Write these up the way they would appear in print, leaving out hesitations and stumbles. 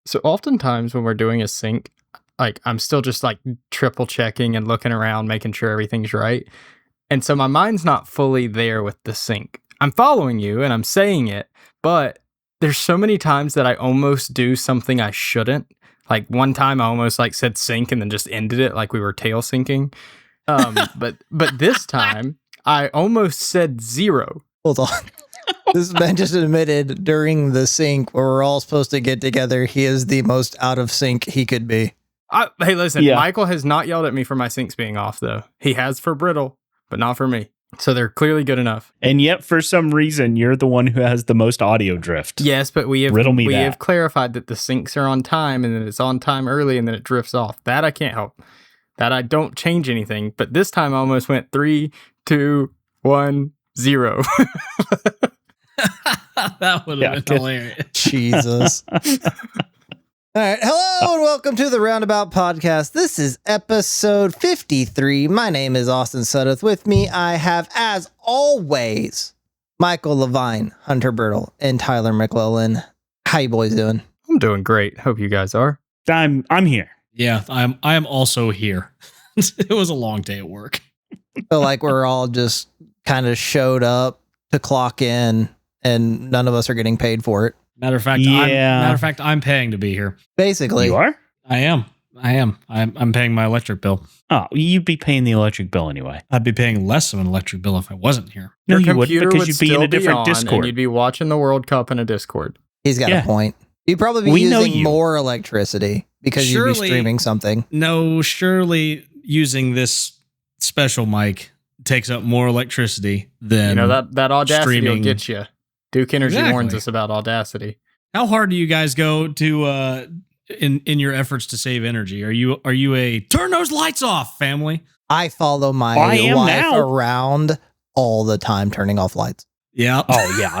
So oftentimes when we're doing a sync, like I'm still just like triple checking and looking around, making sure everything's right. And so my mind's not fully there with the sync. I'm following you and I'm saying it, but there's so many times that I almost do something I shouldn't. Like one time I almost like said sync and then just ended it like we were tail syncing. But this time I almost said 0. Hold on. This man just admitted during the sync where we're all supposed to get together, he is the most out of sync he could be. Hey, listen, Michael has not yelled at me for my syncs being off, though. He has for Brittle, but not for me. So they're clearly good enough. And yet, for some reason, you're the one who has the most audio drift. Yes, but we have clarified that the syncs are on time and then it's on time early and then it drifts off. That I can't help. That I don't change anything. But this time I almost went 3, 2, 1, 0. That would have been hilarious. Jesus. All right. Hello and welcome to the Roundabout Podcast. This is episode 53. My name is Austin Sudduth. With me, I have, as always, Michael Levine, Hunter Brittle, and Tyler McClellan. How you boys doing? I'm doing great. Hope you guys are. I'm here. Yeah, I am also here. It was a long day at work. Feel like we're all just kind of showed up to clock in, and none of us are getting paid for it. Matter of fact, I'm paying to be here. Basically, you are. I am. I'm paying my electric bill. Oh, you'd be paying the electric bill anyway. I'd be paying less of an electric bill if I wasn't here. No, Your you would, computer because would you'd be in a still different on, Discord. And you'd be watching the World Cup in a Discord. he's got a point. You'd probably be using more electricity because you'd be streaming something. No, surely using this special mic takes up more electricity than that Audacity streaming. Will get you. Duke Energy warns us about Audacity. How hard do you guys go to in your efforts to save energy? Are you a turn those lights off family? I follow my wife around all the time, turning off lights. Yeah. Oh yeah,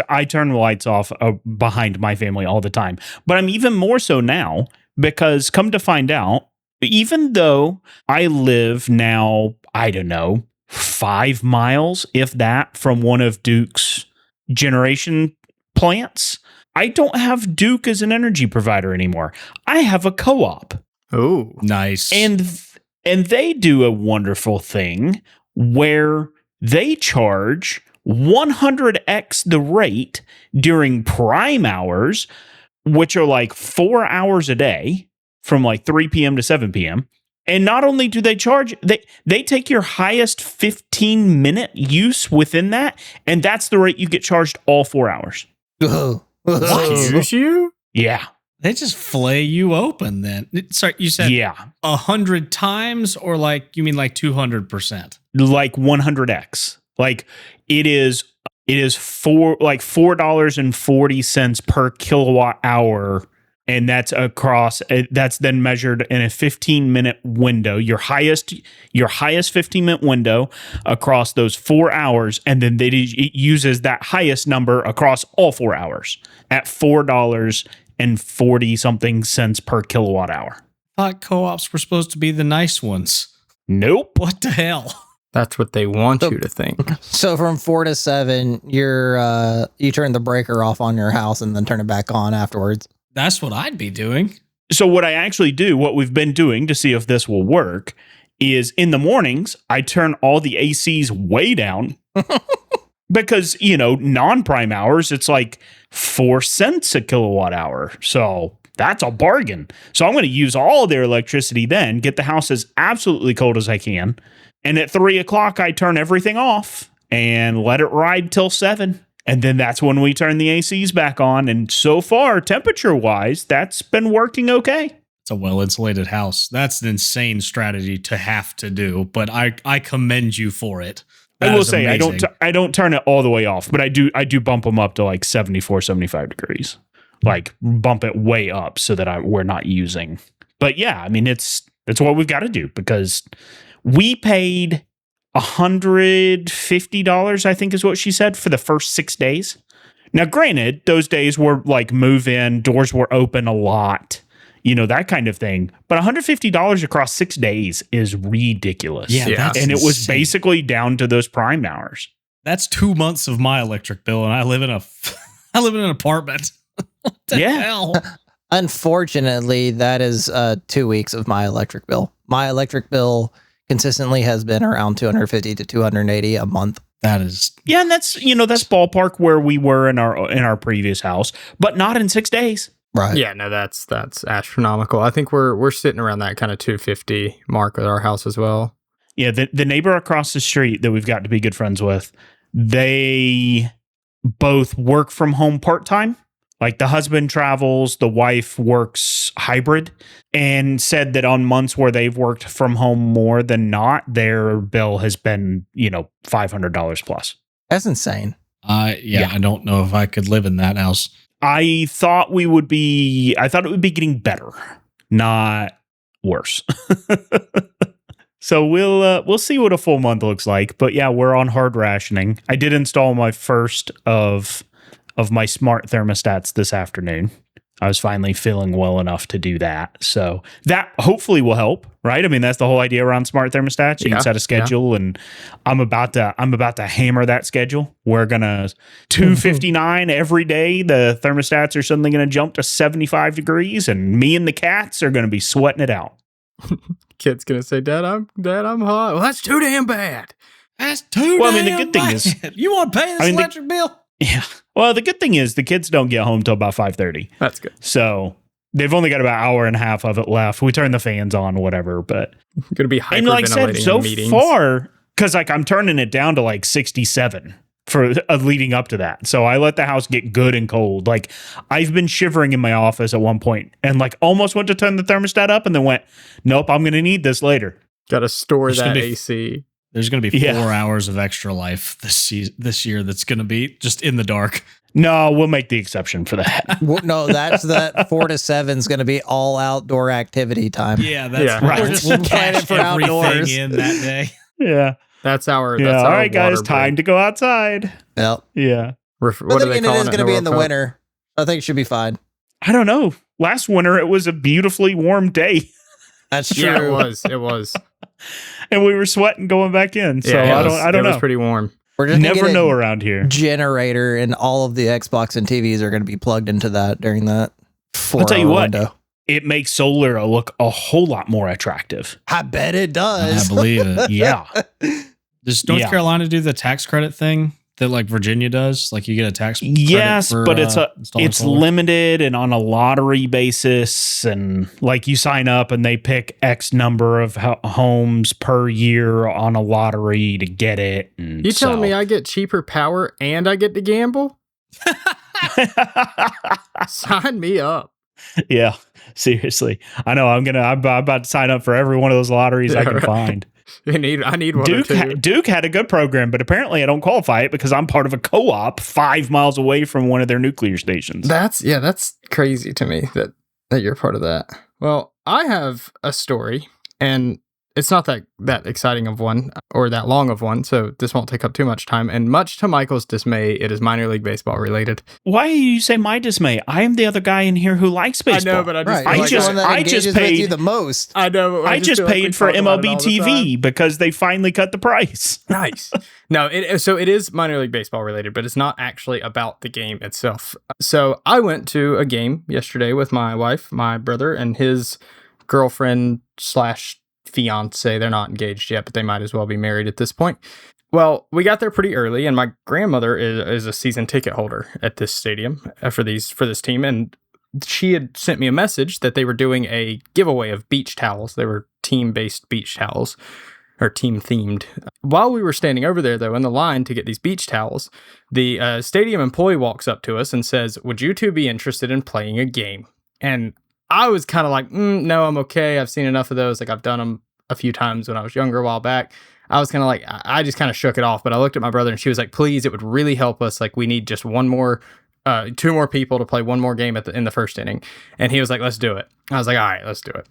I turn the lights off behind my family all the time. But I'm even more so now because come to find out, even though I live now, I don't know, 5 miles, if that, from one of Duke's generation plants, I don't have Duke as an energy provider anymore. I have a co-op. Oh, nice. And they do a wonderful thing where they charge 100x the rate during prime hours, which are like 4 hours a day from like 3 p.m. to 7 p.m. And not only do they charge, they take your highest 15-minute use within that, and that's the rate you get charged all 4 hours. Excuse you? Yeah. They just flay you open then. Sorry, you said 100 times, or like you mean like 200%? Like 100x. Like it is $4.40 per kilowatt hour, and that's across. That's then measured in a 15-minute window. Your highest 15-minute window across those 4 hours, and then it uses that highest number across all 4 hours at $4.40 something cents per kilowatt hour. I thought co-ops were supposed to be the nice ones. Nope. What the hell? That's what they want you to think. So from 4 to 7, you turn the breaker off on your house and then turn it back on afterwards. That's what I'd be doing. So what I actually do, what we've been doing to see if this will work, is in the mornings, I turn all the ACs way down because, non-prime hours, it's like 4 cents a kilowatt hour. So that's a bargain. So I'm going to use all their electricity then, get the house as absolutely cold as I can. And at 3 o'clock, I turn everything off and let it ride till 7. And then that's when we turn the ACs back on. And so far, temperature-wise, that's been working okay. It's a well-insulated house. That's an insane strategy to have to do, but I commend you for it. I will say, I don't turn it all the way off, but I do bump them up to like 74, 75 degrees. Like bump it way up so that we're not using. But yeah, I mean, it's what we've got to do because we paid $150, I think is what she said, for the first 6 days. Now, granted, those days were like move in, doors were open a lot, that kind of thing. But $150 across 6 days is ridiculous. Yeah. And it was basically down to those prime hours. That's 2 months of my electric bill, and I live in an apartment. What the hell? Unfortunately, that is 2 weeks of my electric bill. My electric bill consistently has been around 250 to 280 a month. That is, Yeah, and that's ballpark where we were in our previous house, but not in 6 days. Right. Yeah, no, that's astronomical. I think we're sitting around that kind of 250 mark with our house as well. Yeah, the neighbor across the street that we've got to be good friends with, they both work from home part-time. Like the husband travels, the wife works hybrid, and said that on months where they've worked from home more than not, their bill has been, $500 plus. That's insane. yeah, I don't know if I could live in that house. I thought it would be getting better, not worse. So we'll see what a full month looks like. But yeah, we're on hard rationing. I did install my first of my smart thermostats this afternoon. I was finally feeling well enough to do that. So that hopefully will help, right? I mean, that's the whole idea around smart thermostats. You can set a schedule, and I'm about to hammer that schedule. We're gonna 259 every day. The thermostats are suddenly gonna jump to 75 degrees, and me and the cats are gonna be sweating it out. Kid's gonna say, Dad, I'm hot. Well, that's too damn bad. That's too Well, I mean, the damn good thing bad. is- You want to pay this electric bill? Yeah. Well, the good thing is the kids don't get home till about 5:30. That's good. So they've only got about an hour and a half of it left. We turn the fans on, whatever. But Gonna be and like I said, hyperventilating so in meetings. far, because like I'm turning it down to like 67 for leading up to that. So I let the house get good and cold. Like I've been shivering in my office at one point and like almost went to turn the thermostat up and then went, nope, I'm going to need this later. Got to store There's gonna that be- AC. There's going to be 4 Yeah. hours of extra life this year that's going to be just in the dark. No, we'll make the exception for that. Well, no, that 4 to 7 is going to be all outdoor activity time. Yeah, that's Yeah. Right. We're We'll just plan it for everything outdoors. in that day. Yeah. That's our. Yeah. That's All our right, guys, water time break. to go outside. Yep. Yeah. What But are then they again, it calling is it? going to be in the World Cup? winter. I think it should be fine. I don't know. Last winter, it was a beautifully warm day That's true. Yeah, it was. It was. and we were sweating going back in. So Yeah, I don't it was know. pretty warm. We're just gonna Never get a know around here. generator, and all of the Xbox and TVs are going to be plugged into that during that 4 I'll tell you hour what. window. It makes solar look a whole lot more attractive. I bet it I does. believe it. Yeah. Does North Yeah. Carolina do the tax credit thing that like Virginia does? Like you get a tax credit Yes, for, but it's installing solar? limited and on a lottery basis, and like you sign up and they pick X number of homes per year on a lottery to get it. And You telling me I get cheaper power and I get to gamble? Sign me up. Yeah, seriously. I know. I'm about to sign up for every one of those lotteries I Yeah, can right. find. I need one Duke, or two. Duke had a good program, but apparently I don't qualify it because I'm part of a co-op 5 miles away from one of their nuclear stations. That's crazy to me that you're part of that. Well, I have a story, and it's not that exciting of one or that long of one, so this won't take up too much time. And much to Michael's dismay, it is minor league baseball related. Why do you say my dismay? I am the other guy in here who likes baseball. I know, but I just Right. I You're just- the one that I just engages with paid- you the most. I know. But I just feel like we paid for talk about it MLB all the time. TV because they finally cut the price. Nice. No, so it is minor league baseball related, but it's not actually about the game itself. So I went to a game yesterday with my wife, my brother, and his girlfriend / fiance. They're not engaged yet, but they might as well be married at this point. Well, we got there pretty early, and my grandmother is a season ticket holder at this stadium for this team, and she had sent me a message that they were doing a giveaway of beach towels. They were team-based beach towels, or team-themed. While we were standing over there, though, in the line to get these beach towels, the stadium employee walks up to us and says, "Would you two be interested in playing a game?" And I was kind of like, no, I'm okay. I've seen enough of those. Like, I've done them a few times when I was younger, a while back. I was kind of like, I just kind of shook it off. But I looked at my brother and she was like, please, it would really help us. Like, we need just two more people to play one more game in the first inning. And he was like, let's do it. I was like, all right, let's do it.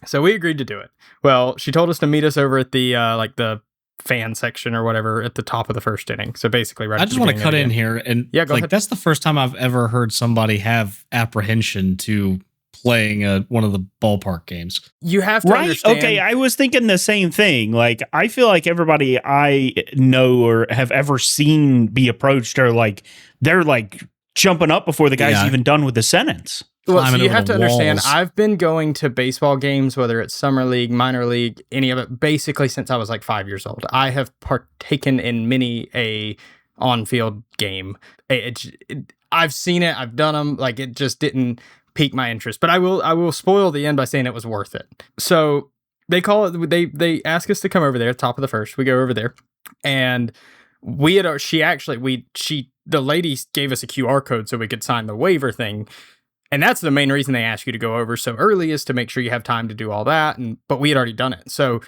So we agreed to do it. Well, she told us to meet us over at the the fan section or whatever at the top of the first inning. So basically, right. I just want to cut in here and Yeah, go ahead. that's the first time I've ever heard somebody have apprehension to playing one of the ballpark games. You have to Right. understand. Okay. I was thinking the same thing. Like, I feel like everybody I know or have ever seen be approached are like, they're like jumping up before the guy's even done with the sentence. Well, so you have to understand, I've been going to baseball games, whether it's summer league, minor league, any of it, basically since I was like 5 years old. I have partaken in many a on-field game. I've seen it, I've done them, like it just didn't pique my interest. But I will spoil the end by saying it was worth it. So they call it, they ask us to come over there, top of the first. We go over there, and the lady gave us a QR code so we could sign the waiver thing. And that's the main reason they ask you to go over so early, is to make sure you have time to do all that. But we had already done it. So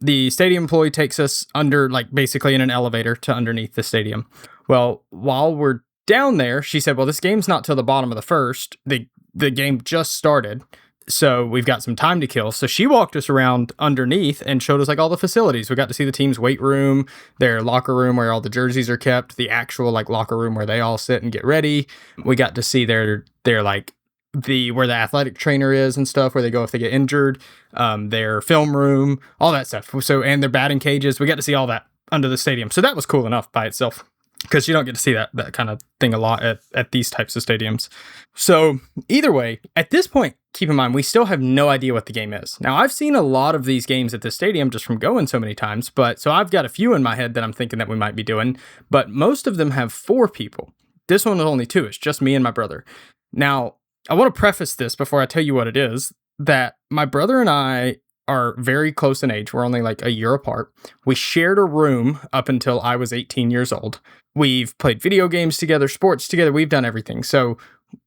the stadium employee takes us under, like basically in an elevator to underneath the stadium. Well, while we're down there, she said, well, this game's not till the bottom of the first. The game just started. So we've got some time to kill. So she walked us around underneath and showed us like all the facilities. We got to see the team's weight room, their locker room where all the jerseys are kept, the actual like locker room where they all sit and get ready. We got to see their like where the athletic trainer is and stuff, where they go if they get injured, their film room, all that stuff. So, and their batting cages, we got to see all that under the stadium. So that was cool enough by itself, because you don't get to see that kind of thing a lot at these types of stadiums. So either way, at this point, keep in mind, we still have no idea what the game is. Now, I've seen a lot of these games at this stadium just from going so many times, so I've got a few in my head that I'm thinking that we might be doing, but most of them have 4 people. This one is only 2. It's just me and my brother. Now, I want to preface this before I tell you what it is, that my brother and I are very close in age. We're only like a year apart. We shared a room up until I was 18 years old. We've played video games together, sports together. We've done everything. So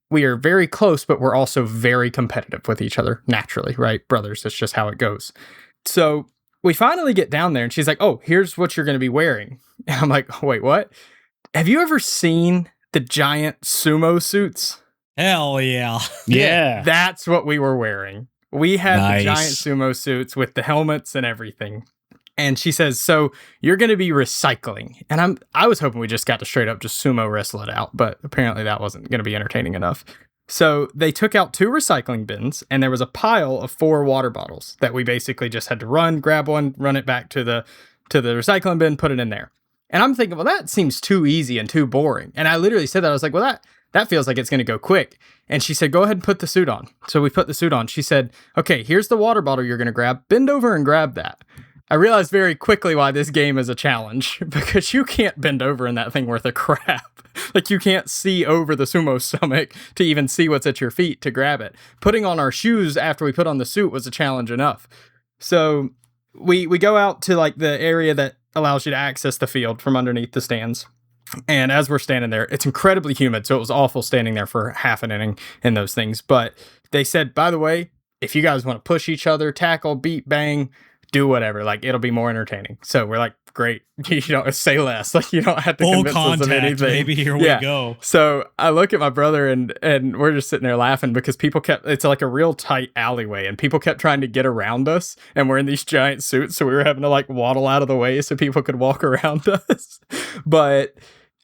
we are very close, but we're also very competitive with each other naturally, right? Brothers, that's just how it goes. So we finally get down there and she's like, oh, here's what you're going to be wearing. And I'm like, wait, what? Have you ever seen the giant sumo suits? Hell yeah. Yeah. That's what we were wearing. We had the giant sumo suits with the helmets and everything. And she says, so you're going to be recycling. And I was hoping we just got to straight up just sumo wrestle it out, but apparently that wasn't going to be entertaining enough. So they took out 2 recycling bins, and there was a pile of 4 water bottles that we basically just had to grab one, run it back to the recycling bin, put it in there. And I'm thinking, well, that seems too easy and too boring. And I literally said that. I was like, well, that feels like it's going to go quick. And she said, go ahead and put the suit on. So we put the suit on. She said, okay, here's the water bottle you're going to grab. Bend over and grab that. I realized very quickly why this game is a challenge, because you can't bend over in that thing worth of crap. Like, you can't see over the sumo stomach to even see what's at your feet to grab it. Putting on our shoes after we put on the suit was a challenge enough. So we go out to like the area that allows you to access the field from underneath the stands. And as we're standing there, it's incredibly humid. So it was awful standing there for half an inning in those things. But they said, by the way, if you guys want to push each other, tackle, beat, bang, do whatever, like it'll be more entertaining. So we're like, great, you don't say less. Like, you don't have to convince us of anything. Maybe here we go. So I look at my brother and we're just sitting there laughing because it's like a real tight alleyway and people kept trying to get around us, and we're in these giant suits. So we were having to like waddle out of the way so people could walk around us. But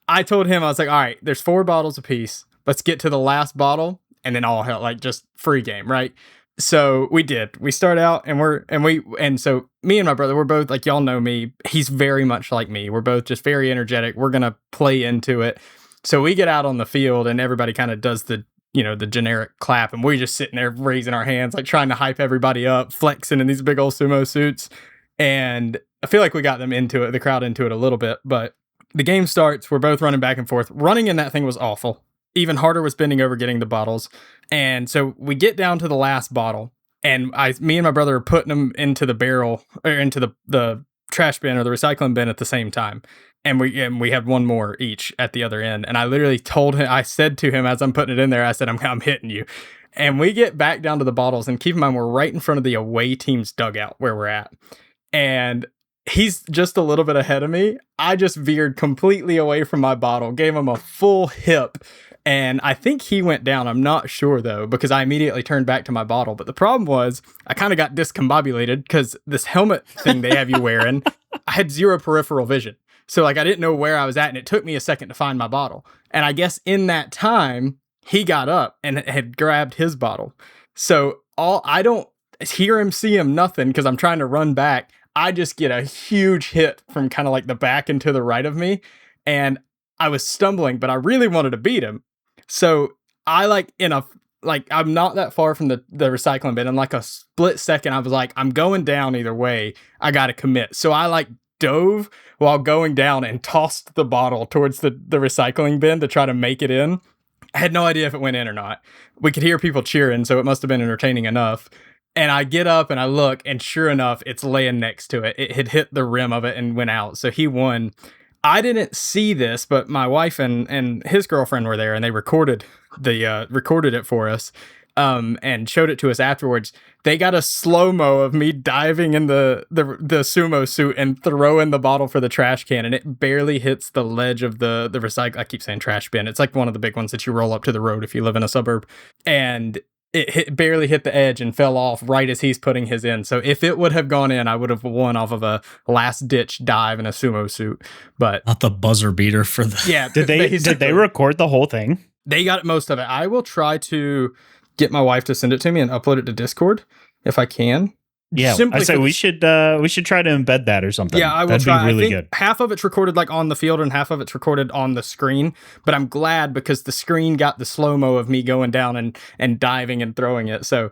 I told him, I was like, all right, there's 4 bottles apiece. Let's get to the last bottle and then all hell, like just free game, right? So we did. We start out and so me and my brother, we're both like, y'all know me. He's very much like me. We're both just very energetic. We're going to play into it. So we get out on the field and everybody kind of does the generic clap, and we're just sitting there raising our hands, like trying to hype everybody up, flexing in these big old sumo suits. And I feel like we got the crowd into it a little bit, but the game starts. We're both running back and forth. Running in that thing was awful. Even harder was bending over getting the bottles. And so we get down to the last bottle, and me and my brother are putting them into the barrel, or into the trash bin or the recycling bin at the same time. And we had one more each at the other end. And I literally I said to him as I'm putting it in there, I said, I'm hitting you. And we get back down to the bottles, and keep in mind, we're right in front of the away team's dugout where we're at. And he's just a little bit ahead of me. I just veered completely away from my bottle, gave him a full hip, and I think he went down. I'm not sure, though, because I immediately turned back to my bottle. But the problem was I kind of got discombobulated because this helmet thing they have you wearing, I had 0 peripheral vision. So like I didn't know where I was at, and it took me a second to find my bottle. And I guess in that time, he got up and had grabbed his bottle. So I don't hear him, see him, nothing, because I'm trying to run back. I just get a huge hit from kind of like the back and to the right of me. And I was stumbling, but I really wanted to beat him. So I I'm not that far from the recycling bin. In like a split second, I was like, I'm going down either way. I got to commit. So I like dove while going down and tossed the bottle towards the recycling bin to try to make it in. I had no idea if it went in or not. We could hear people cheering, so it must have been entertaining enough. And I get up and I look, and sure enough, it's laying next to it. It had hit the rim of it and went out. So he won. I didn't see this, but my wife and his girlfriend were there, and they recorded it for us, and showed it to us afterwards. They got a slow-mo of me diving in the sumo suit and throwing the bottle for the trash can, and it barely hits the ledge of the recycle. I keep saying trash bin. It's like one of the big ones that you roll up to the road if you live in a suburb, and it barely hit the edge and fell off right as he's putting his in. So if it would have gone in, I would have won off of a last ditch dive in a sumo suit. But not the buzzer beater for the. Yeah. Did they record the whole thing? They got most of it. I will try to get my wife to send it to me and upload it to Discord if I can. Yeah, I say we should try to embed that or something. Yeah, I will That'd try. be really I think good. half of it's recorded like on the field and half of it's recorded on the screen. But I'm glad because the screen got the slow-mo of me going down and diving and throwing it. So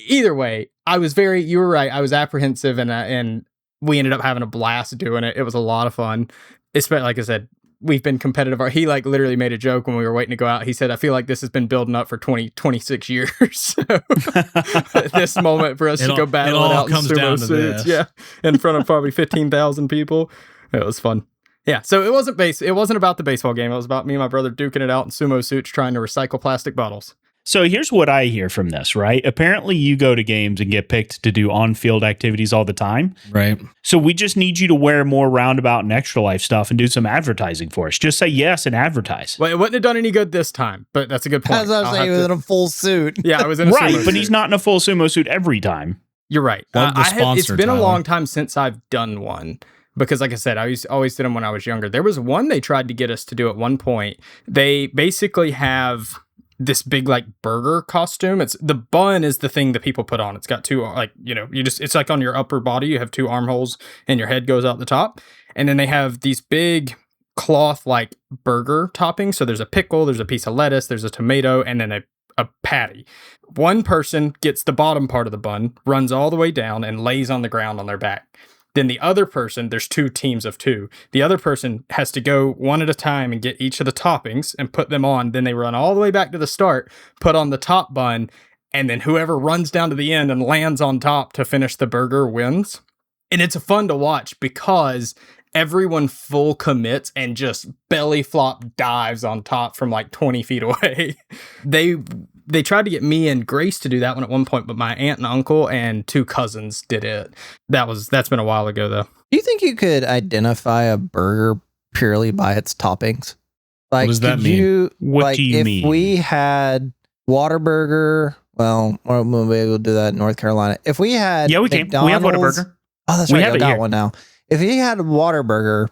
either way, you were right. I was apprehensive and we ended up having a blast doing it. It was a lot of fun. Especially, like I said, we've been competitive. He like literally made a joke when we were waiting to go out. He said, I feel like this has been building up for 26 years. So this moment for us to go battle it out in sumo suits. Yeah. In front of probably 15,000 people. It was fun. Yeah. So it wasn't about the baseball game. It was about me and my brother duking it out in sumo suits, trying to recycle plastic bottles. So here's what I hear from this, right? Apparently you go to games and get picked to do on-field activities all the time. Right. So we just need you to wear more roundabout and extra life stuff and do some advertising for us. Just say yes and advertise. Well, it wouldn't have done any good this time, but that's a good point. As I was saying, he was in a full suit. Yeah, I was in a right, sumo but suit. he's not in a full sumo suit every time. You're right. It's been a long time since I've done one. Because like I said, always did them when I was younger. There was one they tried to get us to do at one point. They basically have this big like burger costume. It's the bun is the thing that people put on. It's got two, like, it's like on your upper body. You have two armholes and your head goes out the top. And then they have these big cloth like burger toppings. So there's a pickle, there's a piece of lettuce, there's a tomato, and then a patty. One person gets the bottom part of the bun, runs all the way down and lays on the ground on their back. Then the other person, there's two teams of two. The other person has to go one at a time and get each of the toppings and put them on. Then they run all the way back to the start, put on the top bun, and then whoever runs down to the end and lands on top to finish the burger wins. And it's fun to watch because everyone full commits and just belly flop dives on top from like 20 feet away. They tried to get me and Grace to do that one at one point, but my aunt and uncle and two cousins did it. That's been a while ago though. Do you think you could identify a burger purely by its toppings? Like, what does that mean? What do you mean? If we had Whataburger, well, maybe we'll do that in North Carolina. If we had we can. We have Whataburger. Oh, that's we right. have I got here. one now. If we had Whataburger,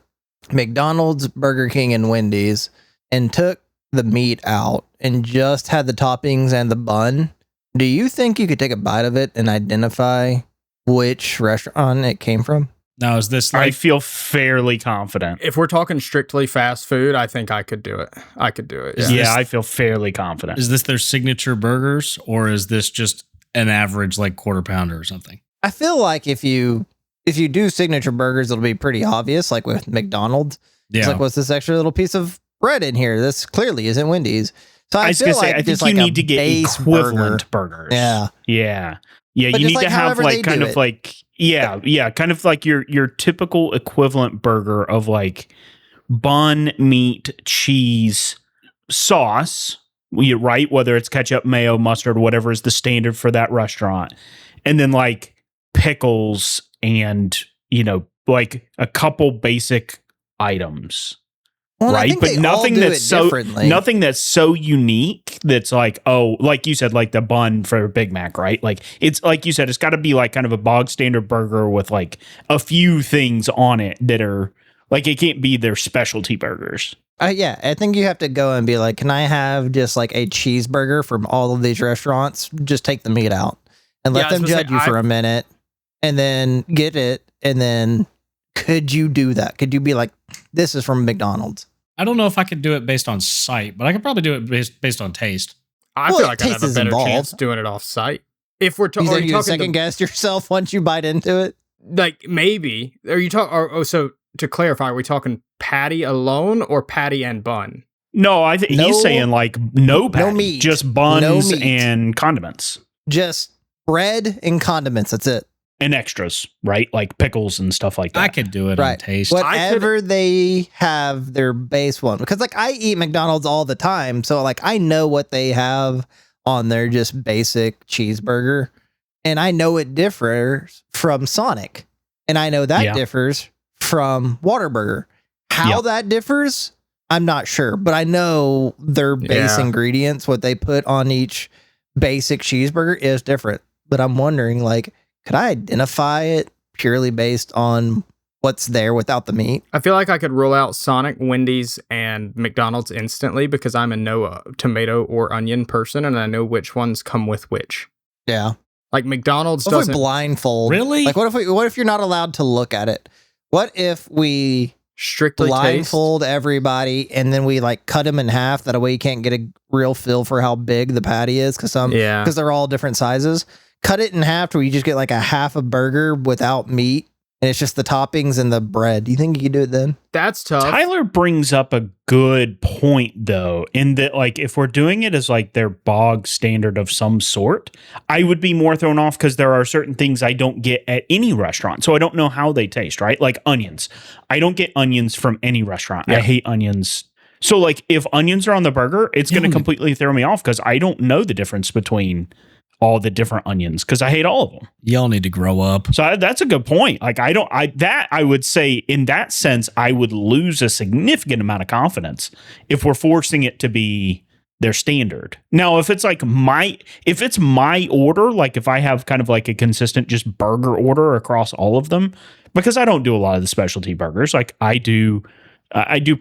McDonald's, Burger King, and Wendy's, and took the meat out and just had the toppings and the bun, do you think you could take a bite of it and identify which restaurant it came from? Now, is this I like feel fairly confident. If we're talking strictly fast food, I think I could do it. Yeah, I feel fairly confident. is this their signature burgers, or is this just an average like quarter pounder or something? I feel like if you do signature burgers, it'll be pretty obvious, like with McDonald's. Yeah. It's like, what's this extra little piece of bread in here? This clearly isn't Wendy's. So I was feel gonna say, like I think just you like need a to get base equivalent burgers. Yeah. Yeah. But You just need like to have however like they kind do of it. like kind of like your typical equivalent burger of like bun, meat, cheese, sauce. Right, whether it's ketchup, mayo, mustard, whatever is the standard for that restaurant, and then like pickles and like a couple basic items. Well, I right, think but they all nothing do that's it so differently. nothing that's so unique that's like, oh, like you said, like the bun for a Big Mac, right? Like it's like you said, it's got to be like kind of a bog standard burger with like a few things on it that are like, it can't be their specialty burgers. Yeah, I think you have to go and be like, can I have just like a cheeseburger from all of these restaurants? Just take the meat out and let them judge you for a minute and then get it. And then could you do that? Could you be like, this is from McDonald's? I don't know if I could do it based on sight, but I could probably do it based on taste. I Well, feel like I have taste a is better involved. chance doing it off site. If we're You are think you you talking second guess yourself once you bite into it? like maybe are you talking? So to clarify, are we talking patty alone or patty and bun? No, I think No- he's saying like no patty, meat. just buns No meat. and condiments Just bread and condiments. That's it. and extras, right? Like pickles and stuff like that. I could do it on taste. Whatever they have their base one. Because like I eat McDonald's all the time. So like I know what they have on their just basic cheeseburger. And I know it differs from Sonic. And I know that Yeah. differs from Whataburger. How Yeah. that differs, I'm not sure. But I know their base Yeah. ingredients, what they put on each basic cheeseburger is different. But I'm wondering, like, could I identify it purely based on what's there without the meat? I feel like I could rule out Sonic, Wendy's, and McDonald's instantly because I'm a no tomato or onion person, and I know which ones come with which. Yeah. Like McDonald's What if we doesn't blindfold? Really? Like, what if you're not allowed to look at it? What if we strictly taste. blindfold everybody and then we like cut them in half? That way you can't get a real feel for how big the patty is because Yeah. they're all different sizes. Cut it in half to where you just get like a half a burger without meat. And it's just the toppings and the bread. Do you think you could do it then? That's tough. Tyler brings up a good point though, in that like if we're doing it as like their bog standard of some sort, I would be more thrown off because there are certain things I don't get at any restaurant. So I don't know how they taste, right? Like onions. I don't get onions from any restaurant. Yeah. I hate onions. So like if onions are on the burger, it's going to completely throw me off because I don't know the difference between all the different onions because I hate all of them. Y'all need to grow up. So that's a good point. Like I would say in that sense, I would lose a significant amount of confidence if we're forcing it to be their standard. Now, if it's my order, like if I have kind of like a consistent just burger order across all of them, because I don't do a lot of the specialty burgers. Like I do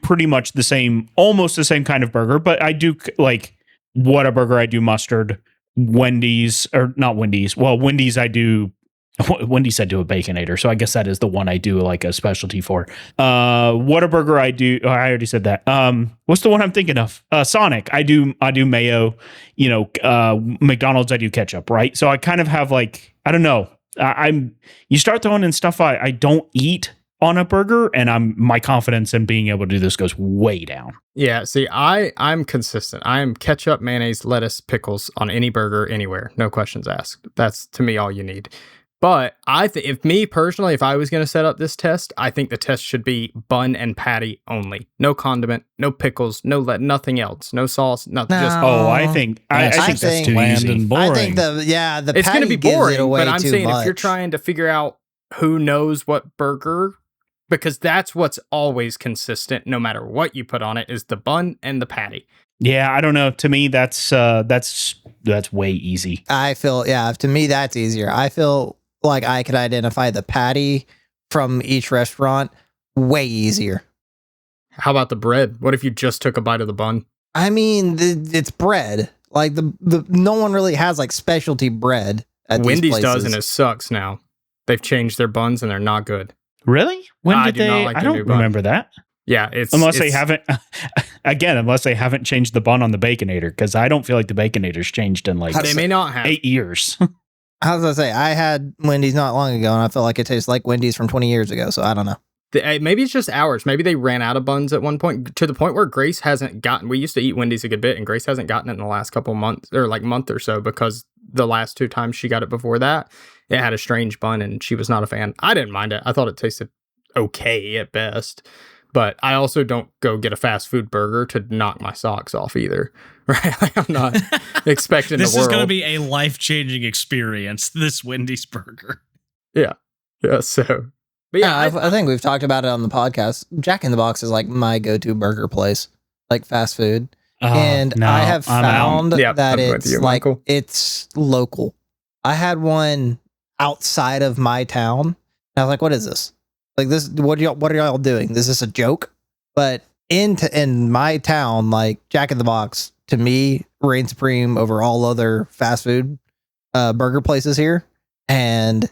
pretty much the same, almost the same kind of burger, but I do like Whataburger, I do mustard. Wendy's or not Wendy's. Well, Wendy's I do a Baconator, so I guess that is the one I do like a specialty for. Whataburger I do. Oh, I already said that. What's the one I'm thinking of? Sonic. I do mayo. McDonald's I do ketchup. Right. So I kind of have like I don't know. You start throwing in stuff I don't eat on a burger, and my confidence in being able to do this goes way down. Yeah, see, I'm consistent. I am ketchup, mayonnaise, lettuce, pickles on any burger anywhere. No questions asked. That's to me all you need. But I think if I was going to set up this test, I think the test should be bun and patty only. No condiment, no pickles, nothing else, no sauce, nothing. Just I think that's too bland easy. and boring. I think the it's going to be patty gives boring. it away But I'm too saying much. if you're trying to figure out who knows what burger, because that's what's always consistent, no matter what you put on it, is the bun and the patty. Yeah, I don't know. To me, that's way easy. I feel, to me, that's easier. I feel like I could identify the patty from each restaurant way easier. How about the bread? What if you just took a bite of the bun? I mean, it's bread. Like the no one really has like specialty bread at these Wendy's places. does, and it sucks now. They've changed their buns, and they're not good. Really? When I did do they? not like I the don't new bun. remember that. Yeah, Unless they haven't changed the bun on the Baconator, because I don't feel like the Baconator's changed in like They may not have. 8 years. How was I say? I had Wendy's not long ago, and I felt like it tastes like Wendy's from 20 years ago. So I don't know. Maybe it's just ours. Maybe they ran out of buns at one point, to the point where Grace hasn't gotten. We used to eat Wendy's a good bit, and Grace hasn't gotten it in the last couple months or like month or so, because the last 2 times she got it before that, it had a strange bun, and she was not a fan. I didn't mind it. I thought it tasted okay at best, but I also don't go get a fast food burger to knock my socks off either. Right? Like, I'm not expecting This the world. is going to be a life-changing experience, this Wendy's burger. Yeah. So, but Yeah, yeah, I think we've talked about it on the podcast. Jack in the Box is like my go-to burger place, like fast food. And no, I have I'm out. found Yeah, that I'm with it's you, like Michael. it's local. I had one outside of my town. And I was like, "What is this? Like this? What are y'all doing? Is this a joke?" But in my town, like Jack in the Box to me reigns supreme over all other fast food burger places here, and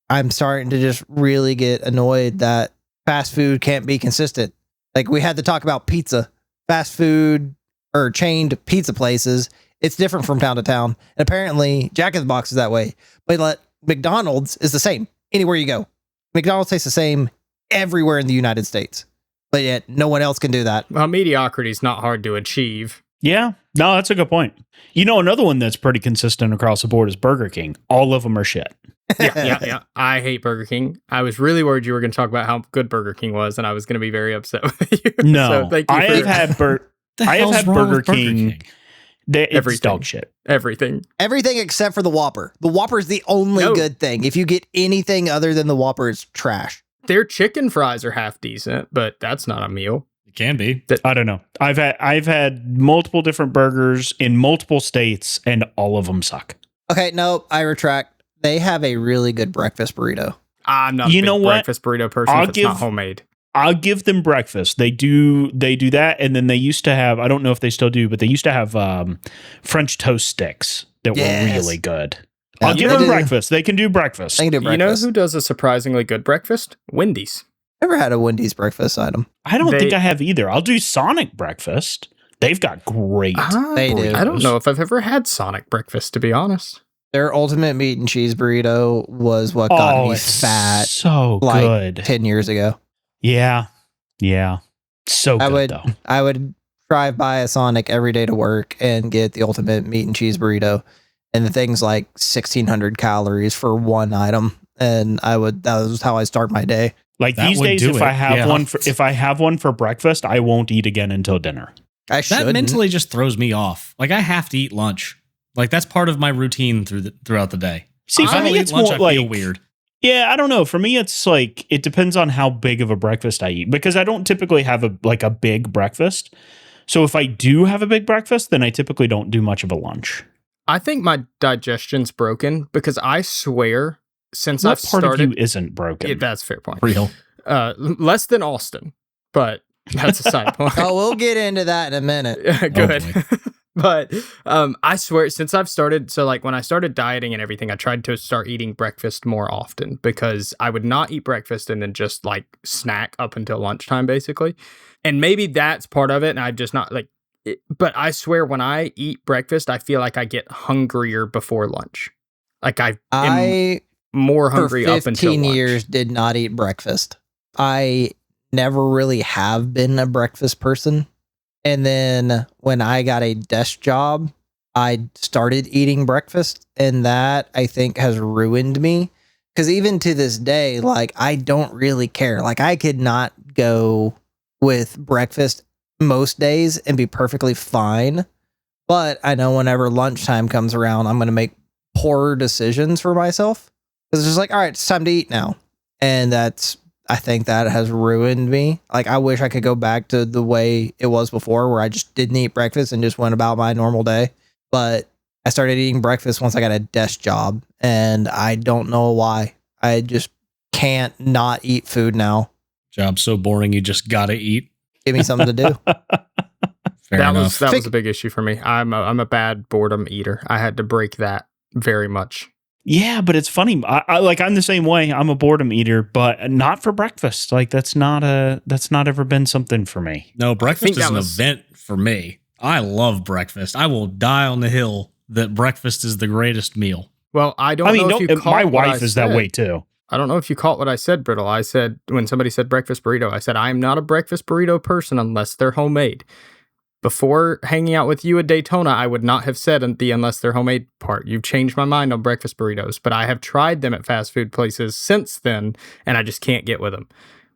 I'm starting to just really get annoyed that fast food can't be consistent. Like we had to talk about pizza fast food or chained pizza places, it's different from town to town. And apparently, Jack in the Box is that way. But McDonald's is the same anywhere you go. McDonald's tastes the same everywhere in the United States. But yet, no one else can do that. Well, mediocrity is not hard to achieve. Yeah, no, that's a good point. You know, another one that's pretty consistent across the board is Burger King. All of them are shit. Yeah. I hate Burger King. I was really worried you were going to talk about how good Burger King was, and I was going to be very upset with you. No, So thank you I have had Burger King. It's dog shit. Everything. Everything except for the Whopper. The Whopper is the only good thing. If you get anything other than the Whopper, it's trash. Their chicken fries are half decent, but that's not a meal. It can be. I don't know. I've had multiple different burgers in multiple states, and all of them suck. Okay, no, I retract. They have a really good breakfast burrito. I'm not a big breakfast burrito person if it's not homemade. I'll give them breakfast. They do that, and then they used to have, I don't know if they still do, but they used to have French toast sticks that were really good. Yeah, I'll give them breakfast. They can do breakfast. They can do breakfast. You know who does a surprisingly good breakfast? Wendy's. Never had a Wendy's breakfast item. I don't think I have either. I'll do Sonic breakfast. They've got great. They do. I don't know if I've ever had Sonic breakfast, to be honest. Their ultimate meat and cheese burrito was what got me fat. So good. 10 years ago. Yeah. So good, though. I would drive by a Sonic every day to work and get the ultimate meat and cheese burrito. And the thing's like 1,600 calories for one item. And that was how I start my day. Like these days, if I have one for breakfast, I won't eat again until dinner. That mentally just throws me off. Like I have to eat lunch. Like that's part of my routine throughout the day. See, for me, it's lunch, more I feel weird. Yeah, I don't know. For me, it's like it depends on how big of a breakfast I eat because I don't typically have a big breakfast. So if I do have a big breakfast, then I typically don't do much of a lunch. I think my digestion's broken because I swear since I've started, part of you isn't broken. Yeah, that's a fair point. Real. Less than Austin, but that's a side point. Oh, we'll get into that in a minute. Good. But I swear, since I've started, so like when I started dieting and everything, I tried to start eating breakfast more often because I would not eat breakfast and then just like snack up until lunchtime, basically. And maybe that's part of it. And I'm just not like, but I swear when I eat breakfast, I feel like I get hungrier before lunch. Like I am more hungry up until lunch. 15 years did not eat breakfast. I never really have been a breakfast person. And then when I got a desk job, I started eating breakfast. And that, I think, has ruined me. Because even to this day, like, I don't really care. Like, I could not go with breakfast most days and be perfectly fine. But I know whenever lunchtime comes around, I'm going to make poor decisions for myself. Because it's just like, all right, it's time to eat now. And I think that has ruined me. Like, I wish I could go back to the way it was before where I just didn't eat breakfast and just went about my normal day. But I started eating breakfast once I got a desk job, and I don't know why. I just can't not eat food now. Job's so boring, you just gotta eat. Give me something to do. That was a big issue for me. I'm a bad boredom eater. I had to break that very much. Yeah, but it's funny. I'm the same way. I'm a boredom eater, but not for breakfast. Like that's not ever been something for me. No, breakfast is an event for me. I love breakfast. I will die on the hill that breakfast is the greatest meal. Well, I don't know if you caught my wife is that way too. I don't know if you caught what I said, Brittle. I said when somebody said breakfast burrito, I said I am not a breakfast burrito person unless they're homemade. Before hanging out with you at Daytona, I would not have said the unless they're homemade part. You've changed my mind on breakfast burritos, but I have tried them at fast food places since then, and I just can't get with them.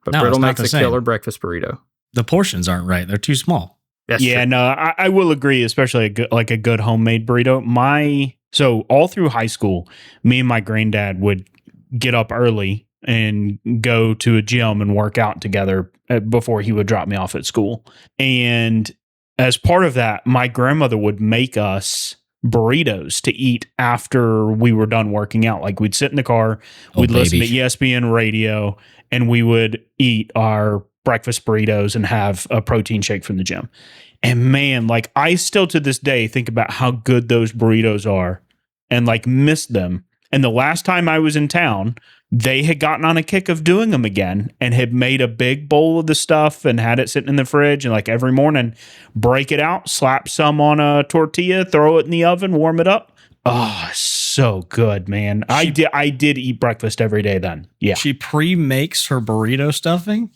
But no, Brittle makes a killer breakfast burrito. The portions aren't right. They're too small. That's true. No, I will agree, especially a good homemade burrito. So all through high school, me and my granddad would get up early and go to a gym and work out together before he would drop me off at school. And as part of that, my grandmother would make us burritos to eat after we were done working out. Like we'd sit in the car, we'd listen to ESPN radio, and we would eat our breakfast burritos and have a protein shake from the gym. And man, like I still to this day think about how good those burritos are and like miss them. And the last time I was in town, they had gotten on a kick of doing them again and had made a big bowl of the stuff and had it sitting in the fridge. And like every morning, break it out, slap some on a tortilla, throw it in the oven, warm it up. Oh, so good, man. I did eat breakfast every day then. Yeah. She pre-makes her burrito stuffing?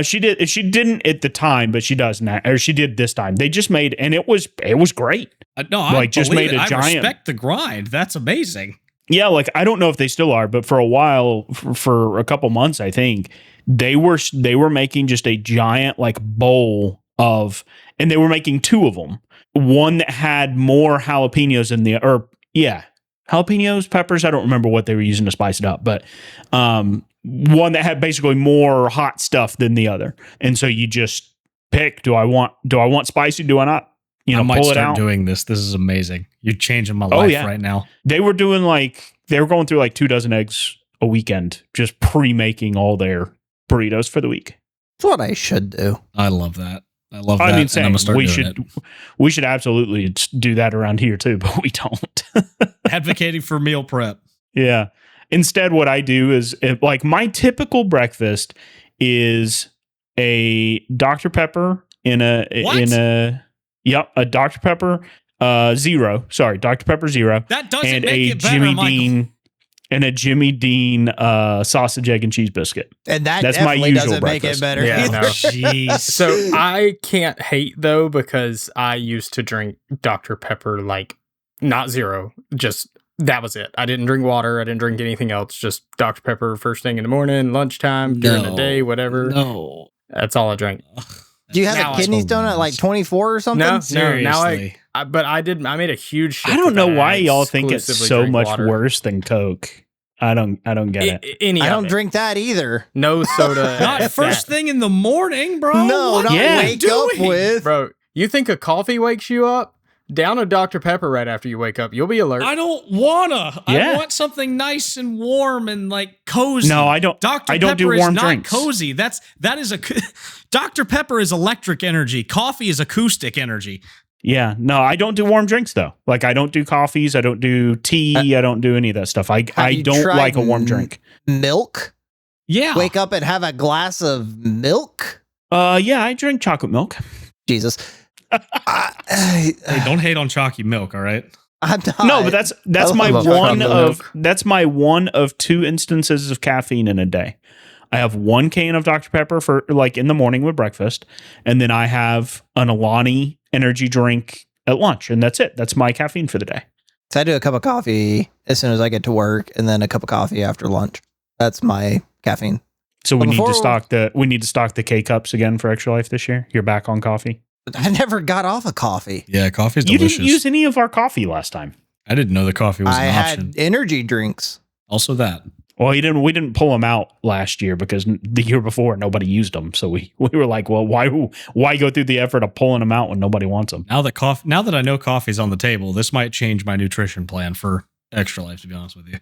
She did. She didn't at the time, but she does now. Or she did this time. They just made, and it was great. No, I respect the grind. That's amazing. Yeah, like I don't know if they still are, but for a while, for a couple months, I think they were making just a giant like bowl of, and they were making two of them. One that had more jalapenos in the, jalapenos, peppers. I don't remember what they were using to spice it up, but one that had basically more hot stuff than the other. And so you just pick, do I want spicy? Do I not? I might pull it start out. doing this. This is amazing. You're changing my life right now. They were doing they were going through like 2 dozen eggs a weekend, just pre-making all their burritos for the week. That's what I should do. I love that. I mean, same. We should absolutely do that around here too, but we don't. Advocating for meal prep. Yeah. Instead, what I do is like my typical breakfast is a Dr. Pepper a Dr. Pepper Zero. Sorry, Dr. Pepper Zero. That doesn't and make a it better, Jimmy Michael. Dean and a Jimmy Dean sausage, egg, and cheese biscuit. And that's my definitely usual doesn't make breakfast. it better. Yeah, either. no. Jeez. So I can't hate though, because I used to drink Dr. Pepper, like not zero, just that was it. I didn't drink water. I didn't drink anything else. Just Dr. Pepper first thing in the morning, lunchtime, during the day, whatever. No. That's all I drank. Do you have Now a kidney stone at like 24 or something? No, Seriously. now I made a huge shift. I don't with know that. why I y'all think it's exclusively so drink much water. worse than Coke. I don't get it. I don't drink that either. No soda. Not first thing in the morning, bro. No, What not are you wake up doing? with. Bro, you think a coffee wakes you up? Down a Dr. Pepper right after you wake up. You'll be alert. I don't wanna. Yeah. I want something nice and warm and like cozy. No, I don't. Dr. I don't do Pepper warm is not drinks. cozy. That is Dr. Pepper is electric energy. Coffee is acoustic energy. Yeah, no, I don't do warm drinks though. Like I don't do coffees. I don't do tea. I don't do any of that stuff. I you don't tried like a warm drink. Milk? Yeah. Wake up and have a glass of milk? Yeah, I drink chocolate milk. Jesus. Hey, don't hate on chalky milk, all right? I'm not. No, but that's I my love one chocolate of milk. that's my one of 2 instances of caffeine in a day. I have 1 can of Dr. Pepper for like in the morning with breakfast, and then I have an Alani energy drink at lunch, and that's it. That's my caffeine for the day. So I do a cup of coffee as soon as I get to work, and then a cup of coffee after lunch. That's my caffeine. So we But need to before- stock the K cups again for Extra Life this year. You're back on coffee. But I never got off of coffee. Yeah, coffee's You delicious. didn't use any of our coffee last time. I didn't know the coffee was I an had option. energy drinks. Also that. Well, we didn't pull them out last year because the year before nobody used them. So we were like, well, why go through the effort of pulling them out when nobody wants them? Now that I know coffee's on the table, this might change my nutrition plan for Extra Life, to be honest with you.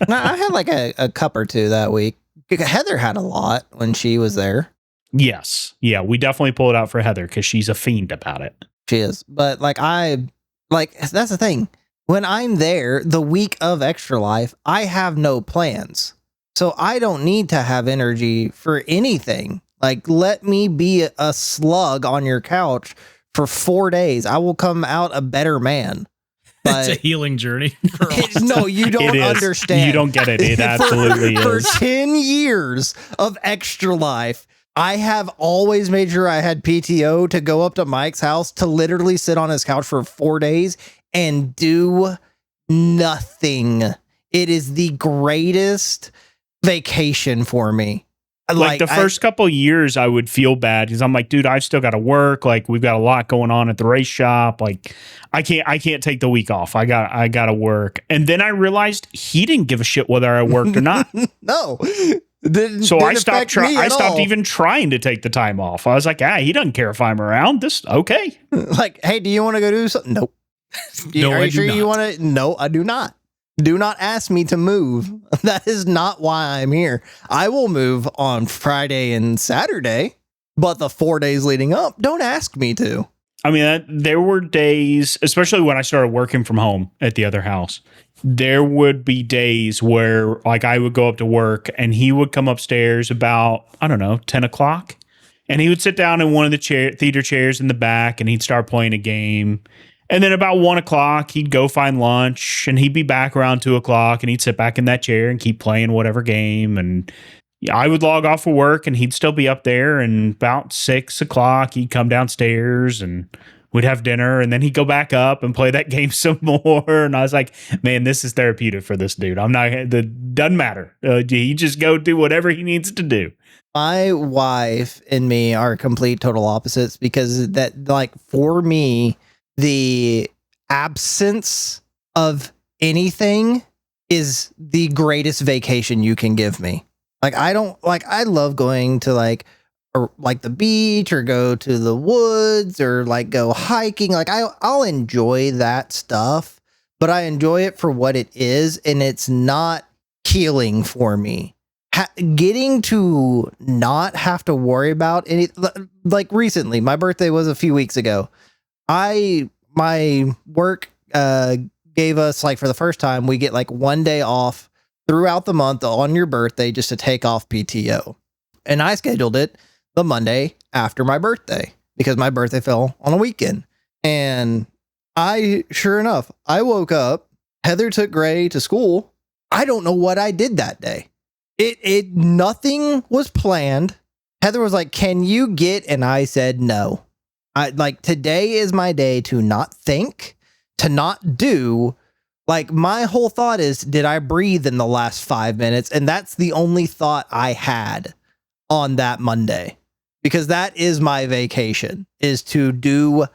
No, I had like a cup or 2 that week. Heather had a lot when she was there. Yes. Yeah, we definitely pull it out for Heather because she's a fiend about it. She is. But that's the thing. When I'm there the week of Extra Life, I have no plans. So I don't need to have energy for anything. Like, let me be a slug on your couch for 4 days. I will come out a better man. It's a But healing journey. no, you don't It is. understand. You don't get it. It absolutely For is. 10 years of Extra Life, I have always made sure I had PTO to go up to Mike's house to literally sit on his couch for 4 days and do nothing. It is the greatest vacation for me. Like the first couple years, I would feel bad because I'm like, dude, I've still got to work. Like we've got a lot going on at the race shop. Like I can't take the week off. I got to work. And then I realized he didn't give a shit whether I worked or not. No. So I stopped. I stopped even trying to take the time off. I was like, he doesn't care if I'm around. Okay. Like, hey, do you want to go do something? Nope. No, Are I you do sure you not. want to? No, I do not. Do not ask me to move. That is not why I'm here. I will move on Friday and Saturday, but the 4 days leading up, don't ask me to. I mean, there were days, especially when I started working from home at the other house, there would be days where like I would go up to work and he would come upstairs about, I don't know, 10 o'clock. And he would sit down in one of the theater chairs in the back and he'd start playing a game. And then about 1 o'clock, he'd go find lunch and he'd be back around 2 o'clock and he'd sit back in that chair and keep playing whatever game. And I would log off of work and he'd still be up there. And about 6 o'clock, he'd come downstairs and we'd have dinner. And then he'd go back up and play that game some more. And I was like, man, this is therapeutic for this dude. Doesn't matter. He just go do whatever he needs to do. My wife and me are complete total opposites because that, like, for me, the absence of anything is the greatest vacation you can give me. Like, I love going to like the beach or go to the woods or like go hiking. Like I'll enjoy that stuff, but I enjoy it for what it is. And it's not healing for me. Getting to not have to worry about any, like recently, my birthday was a few weeks ago. My work gave us, like, for the first time, we get like 1 day off throughout the month on your birthday just to take off PTO. And I scheduled it the Monday after my birthday because my birthday fell on a weekend. And sure enough, I woke up, Heather took Gray to school. I don't know what I did that day. Nothing was planned. Heather was like, "Can you get?" And I said, "No." Today is my day to not think, to not do. Like, my whole thought is, did I breathe in the last 5 minutes? And that's the only thought I had on that Monday, because that is my vacation, is to do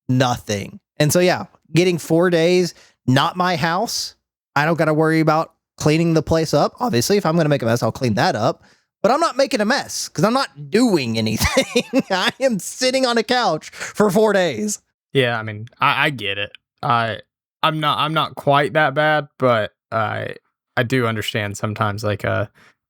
nothing. And so, yeah, getting 4 days, not my house. I don't got to worry about cleaning the place up. Obviously, if I'm going to make a mess, I'll clean that up. But I'm not making a mess because I'm not doing anything. I am sitting on a couch for 4 days. Yeah, I mean, I get it. I'm not quite that bad, but I do understand sometimes, like,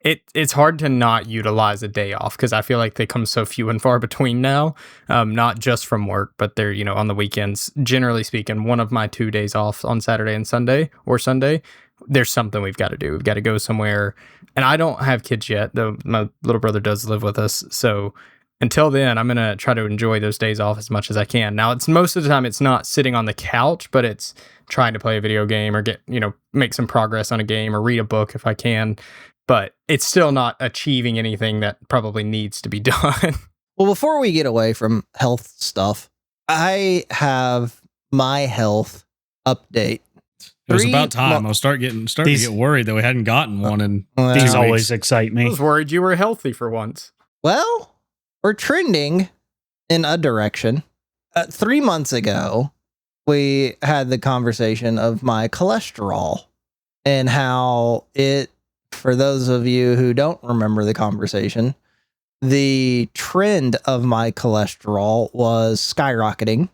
it's hard to not utilize a day off because I feel like they come so few and far between now, not just from work, but they're, on the weekends. Generally speaking, one of my 2 days off on Saturday and Sunday, there's something we've got to do. We've got to go somewhere. And I don't have kids yet, though my little brother does live with us. So until then, I'm going to try to enjoy those days off as much as I can. Now, it's most of the time, it's not sitting on the couch, but it's trying to play a video game or make some progress on a game or read a book if I can. But it's still not achieving anything that probably needs to be done. Well, before we get away from health stuff, I have my health update. It was about time. I was starting to get worried that we hadn't gotten one. And these always excite me. I was worried you were healthy for once. Well, we're trending in a direction. 3 months ago, we had the conversation of my cholesterol and how for those of you who don't remember the conversation, the trend of my cholesterol was skyrocketing.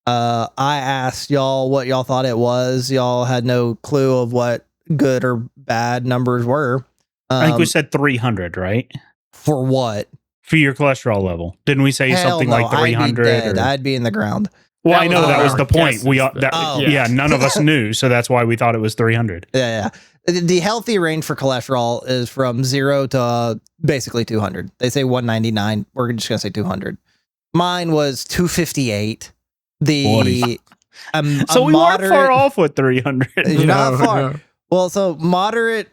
I asked y'all what y'all thought it was. Y'all had no clue of what good or bad numbers were. I think we said 300, right? For what? For your cholesterol level. Didn't we say something like 300? I'd be in the ground. Well, I know that was the point. None of us knew, so that's why we thought it was 300. Yeah. The healthy range for cholesterol is from 0 to basically 200. They say 199. We're just going to say 200. Mine was 258. So we weren't far off with 300. You're not far. No. Well, so moderate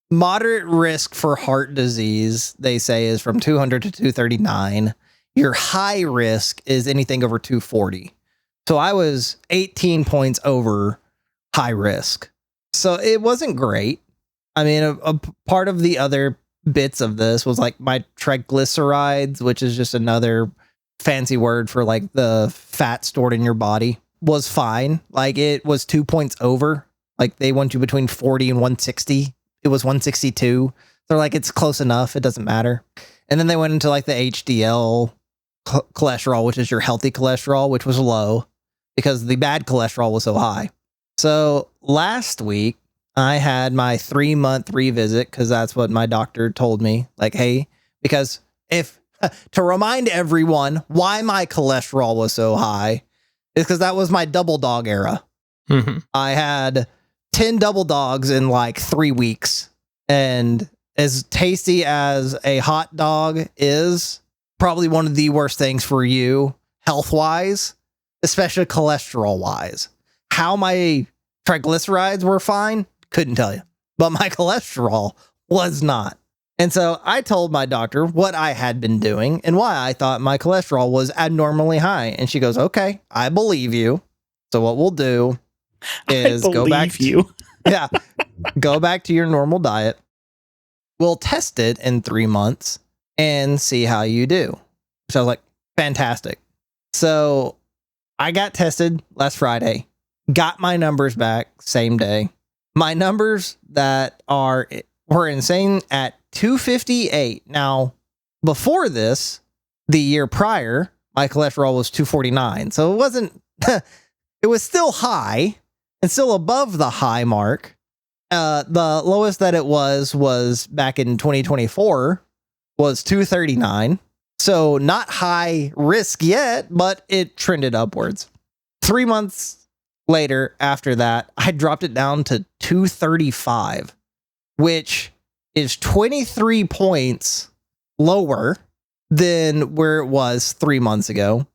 risk for heart disease, they say, is from 200 to 239. Your high risk is anything over 240. So I was 18 points over high risk. So it wasn't great. I mean, a part of the other bits of this was like my triglycerides, which is just another fancy word for like the fat stored in your body, was fine. Like, it was 2 points over. Like, they want you between 40 and 160. It was 162. They're like, it's close enough. It doesn't matter. And then they went into like the HDL cholesterol, which is your healthy cholesterol, which was low because the bad cholesterol was so high. So last week I had my 3-month revisit because that's what my doctor told me. Like, hey, because to remind everyone why my cholesterol was so high is because that was my double dog era. Mm-hmm. I had 10 double dogs in like 3 weeks. And as tasty as a hot dog is, probably one of the worst things for you health-wise, especially cholesterol-wise. How my triglycerides were fine, couldn't tell you. But my cholesterol was not. And so I told my doctor what I had been doing and why I thought my cholesterol was abnormally high. And she goes, okay, I believe you. So what we'll do is go back to you. Yeah. Go back to your normal diet. We'll test it in 3 months and see how you do. So I was like, fantastic. So I got tested last Friday, got my numbers back same day. My numbers that were insane at 258. Now, before this, the year prior, my cholesterol was 249. So it wasn't, it was still high and still above the high mark. The lowest that it was back in 2024 was 239. So not high risk yet, but it trended upwards. 3 months later after that, I dropped it down to 235, which is 23 points lower than where it was 3 months ago,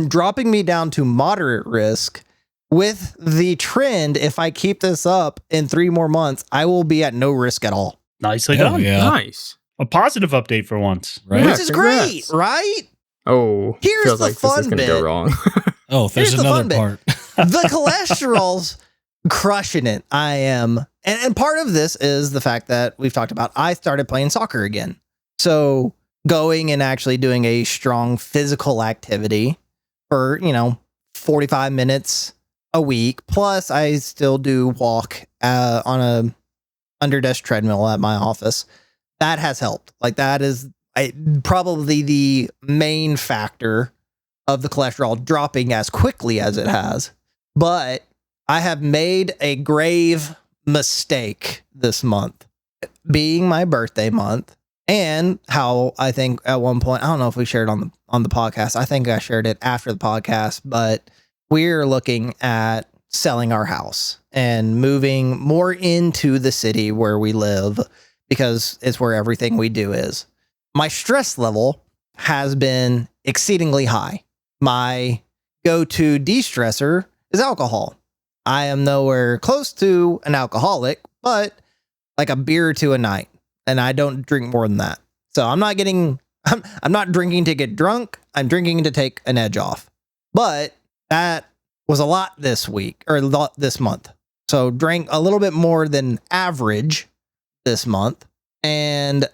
dropping me down to moderate risk. With the trend, if I keep this up in 3 more months, I will be at no risk at all. Nicely Hell done. yeah. Nice. A positive update for once. Right? Which is great, Congrats. right? Oh, Here's feels the like this is fun going to bit. go wrong. Oh, there's Here's the another fun bit. part. The cholesterol's crushing it. I am. And part of this is the fact that we've talked about, I started playing soccer again. So going and actually doing a strong physical activity for, 45 minutes a week. Plus I still do walk on a under desk treadmill at my office. That has helped. Like that is probably the main factor of the cholesterol dropping as quickly as it has. But I have made a grave mistake this month, being my birthday month, and how I think at one point, I don't know if we shared on the podcast. I think I shared it after the podcast, but we're looking at selling our house and moving more into the city where we live because it's where everything we do is. My stress level has been exceedingly high. My go-to de-stressor is alcohol. I am nowhere close to an alcoholic, but like a beer or two a night, and I don't drink more than that. So I'm not drinking to get drunk. I'm drinking to take an edge off. But that was a lot this week or this month. So drank a little bit more than average this month. And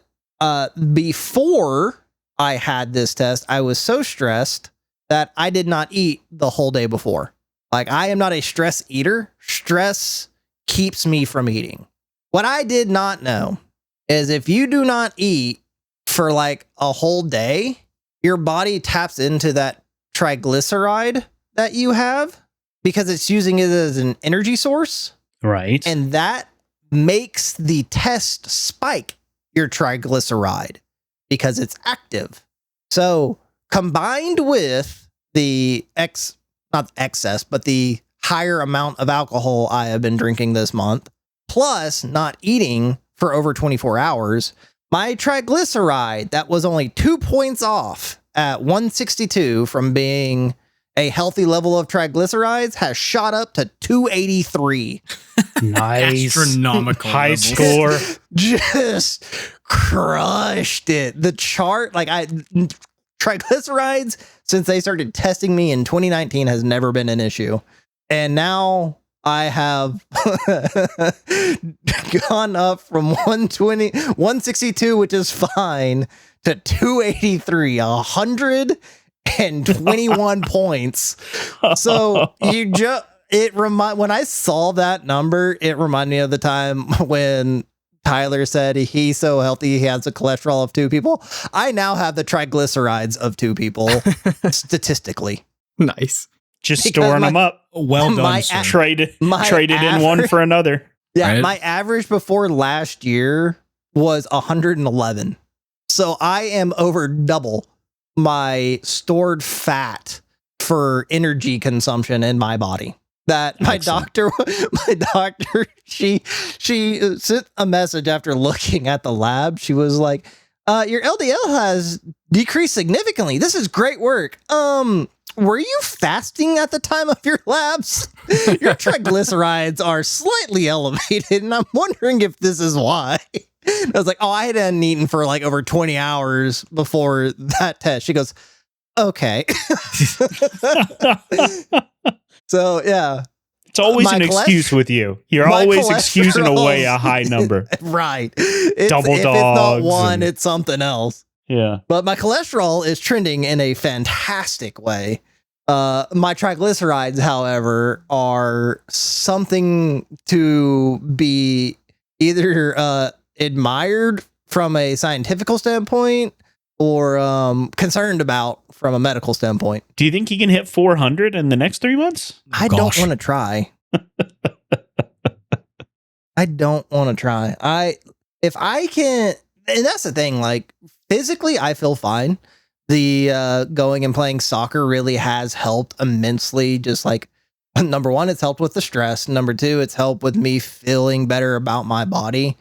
before I had this test, I was so stressed that I did not eat the whole day before. Like, I am not a stress eater. Stress keeps me from eating. What I did not know is if you do not eat for like a whole day, your body taps into that triglyceride that you have because it's using it as an energy source. Right. And that makes the test spike your triglyceride because it's active. So combined with the not excess, but the higher amount of alcohol I have been drinking this month, plus not eating for over 24 hours, my triglyceride that was only 2 points off at 162 from being a healthy level of triglycerides has shot up to 283. Nice. Astronomical High levels. score. Just crushed it. The chart, triglycerides, since they started testing me in 2019, has never been an issue. And now I have gone up from 162, which is fine, to 283, 121 points. So when I saw that number, it reminded me of the time when Tyler said he's so healthy he has a cholesterol of 2 people. I now have the triglycerides of 2 people statistically. Nice. Just Because storing them up. Well done, My sir. Traded in average- one for another. Yeah, Right. my average before last year was 111. So I am over double my stored fat for energy consumption in my body. that my doctor, she sent a message after looking at the lab. She was like, your LDL has decreased significantly. This is great work. Were you fasting at the time of your labs? Your triglycerides are slightly elevated, and I'm wondering if this is why. I was like, oh, I hadn't eaten for like over 20 hours before that test. She goes, okay. So, yeah. It's always an excuse with you. You're always excusing away a high number. Right. Double if dogs. It's not one, it's something else. Yeah. But my cholesterol is trending in a fantastic way. My triglycerides, however, are something to be either admired from a scientific standpoint or concerned about from a medical standpoint. Do you think you can hit 400 in the next 3 months? I don't want to try. I don't want to try. If I can, and that's the thing, like physically, I feel fine. The going and playing soccer really has helped immensely. Just like, number one, it's helped with the stress. Number two, it's helped with me feeling better about my body.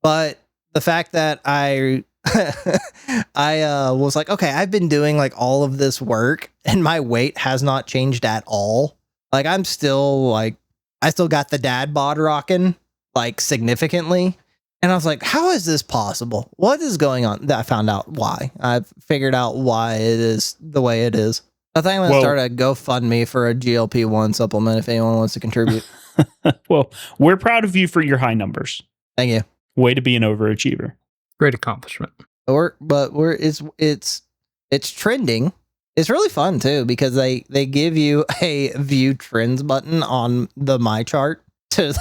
But the fact that I was like, okay, I've been doing like all of this work and my weight has not changed at all. Like I'm still like, I still got the dad bod rocking like significantly. And I was like, how is this possible? What is going on? I found out why. I've figured out why it is the way it is. I think I'm going to start a GoFundMe for a GLP-1 supplement if anyone wants to contribute. Well, we're proud of you for your high numbers. Thank you. Way to be an overachiever. Great accomplishment. It's trending. It's really fun too because they give you a view trends button on the My Chart to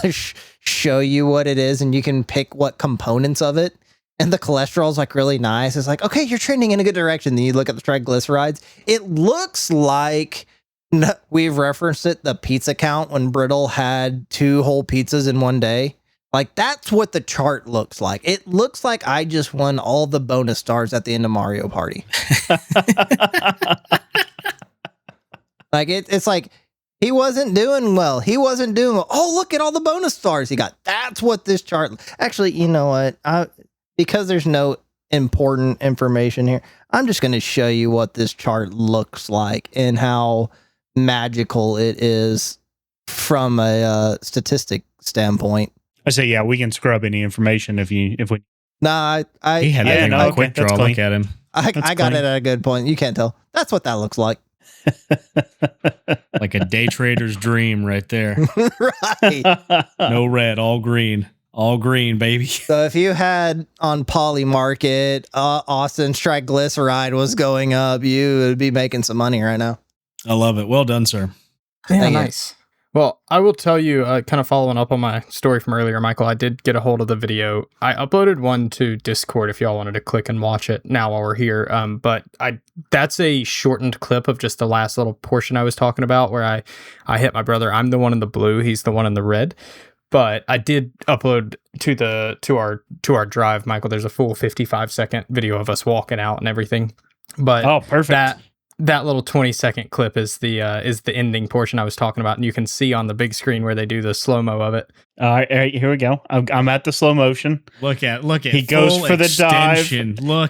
show you what it is, and you can pick what components of it. And the cholesterol is like really nice. It's like, okay, you're trending in a good direction. Then you look at the triglycerides. It looks like we've referenced it. The pizza count when Brittle had 2 whole pizzas in one day. Like that's what the chart looks like. It looks like I just won all the bonus stars at the end of Mario Party. Like it's like he wasn't doing well. Oh, look at all the bonus stars he got. That's what this chart. Actually, you know what? Because there's no important information here, I'm just going to show you what this chart looks like and how magical it is from a statistic standpoint. I say, yeah, we can scrub any information if we. Nah, he had a quick draw look at him. I got it at a good point. You can't tell. That's what that looks like. Like a day trader's dream right there. Right. No red, all green. All green, baby. So if you had on Polymarket, Austin's triglyceride was going up, you would be making some money right now. I love it. Well done, sir. Yeah, nice. Well, I will tell you, kind of following up on my story from earlier, Michael, I did get a hold of the video. I uploaded one to Discord if y'all wanted to click and watch it now while we're here. But that's a shortened clip of just the last little portion I was talking about where I hit my brother. I'm the one in the blue. He's the one in the red. But I did upload to our drive, Michael. There's a full 55-second video of us walking out and everything. But perfect. That little 20-second clip is the ending portion I was talking about, and you can see on the big screen where they do the slow-mo of it. All right, here we go. I'm at the slow motion. Look at he goes for the dive.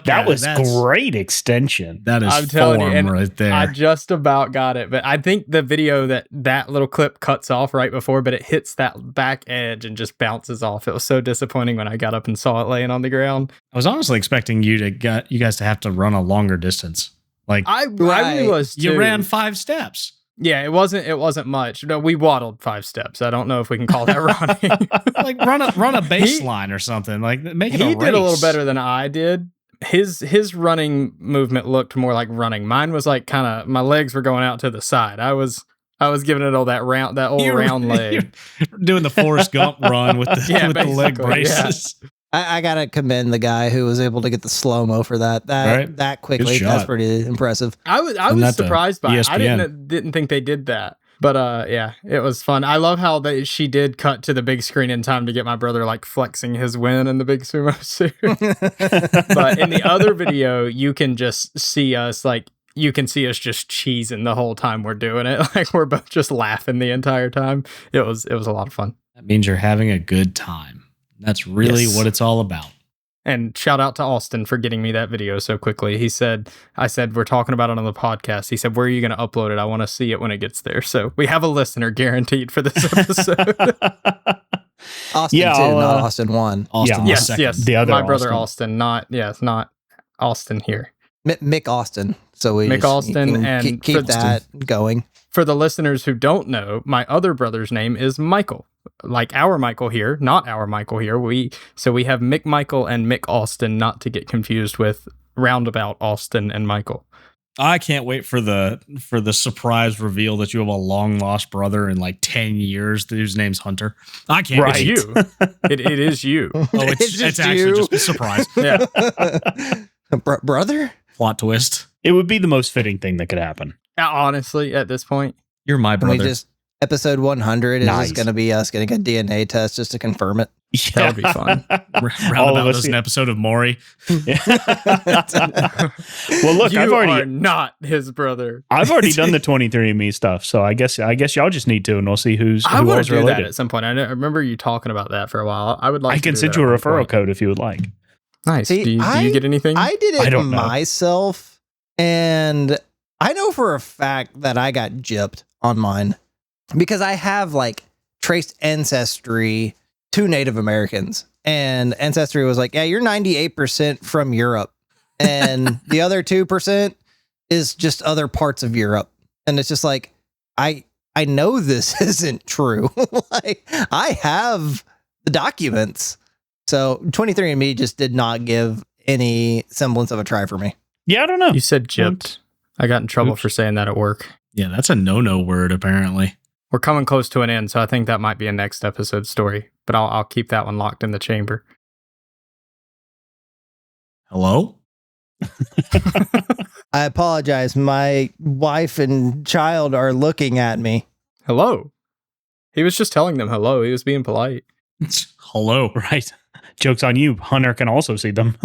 That was great extension. That is I'm telling you, and right there. I just about got it, but I think the video that little clip cuts off right before, but it hits that back edge and just bounces off. It was so disappointing when I got up and saw it laying on the ground. I was honestly expecting you guys to have to run a longer distance. Like I really was too. You ran 5 steps. Yeah, it wasn't much. No, we waddled 5 steps. I don't know if we can call that running. Like run a baseline or something. Like make it a race. He did a little better than I did. His running movement looked more like running. Mine was like kind of my legs were going out to the side. I was giving it all that old round leg. Doing the Forrest Gump run with the leg braces. Yeah. I gotta commend the guy who was able to get the slow-mo for that quickly. That's pretty impressive. I was surprised by it. I didn't think they did that. But yeah, it was fun. I love how she did cut to the big screen in time to get my brother like flexing his win in the big sumo suit. But in the other video, you can just see us like you can see us just cheesing the whole time we're doing it. Like we're both just laughing the entire time. It was a lot of fun. That means you're having a good time. That's really Yes. what it's all about. And shout out to Austin for getting me that video so quickly. I said, we're talking about it on the podcast. He said, where are you going to upload it? I want to see it when it gets there. So we have a listener guaranteed for this episode. Austin 2, not Austin 1. Austin Yeah. was second. yes. The other My brother Austin. Austin, not Austin here. Mick Austin. So we Mick just, Austin you can and keep for- that going. For the listeners who don't know, my other brother's name is Michael. Like our Michael here, not our Michael here. We have Mick Michael and Mick Austin, not to get confused with roundabout Austin and Michael. I can't wait for the surprise reveal that you have a long lost brother in like 10 years whose name's Hunter. I can't Right. wait. It's you. It is you. Oh, It's it's just actually you. just a surprise. Yeah. Brother? Plot twist. It would be the most fitting thing that could happen. Honestly, at this point, You're my Can we brother. just episode 100 is Nice. just going to be us getting a DNA test just to confirm it. That would be fun. Roundabout us does an episode of Maury. Well, look, you I've are already not his brother. done the 23andMe stuff, so I guess y'all just need to, and we'll see who I want else to do that related. at some point. I remember you talking about that for a while. I would like. I can to do send that you a at one referral point. code if you would like. Nice. See, do you get anything? I did I it don't know. myself, and I know for a fact that I got gypped on mine because I have like traced ancestry to Native Americans, and Ancestry was like, yeah, you're 98% from Europe, and the other 2% is just other parts of Europe. And it's just like, I know this isn't true. Like, I have the documents. So 23andMe just did not give any semblance of a try for me. Yeah, I don't know. You said gypped. I got in trouble Oops. for saying that at work. Yeah, that's a no-no word, apparently. We're coming close to an end, so I think that might be a next episode story. But I'll keep that one locked in the chamber. Hello? I apologize. My wife and child are looking at me. Hello. He was just telling them hello. He was being polite. Hello. Right. Joke's on you. Hunter can also see them.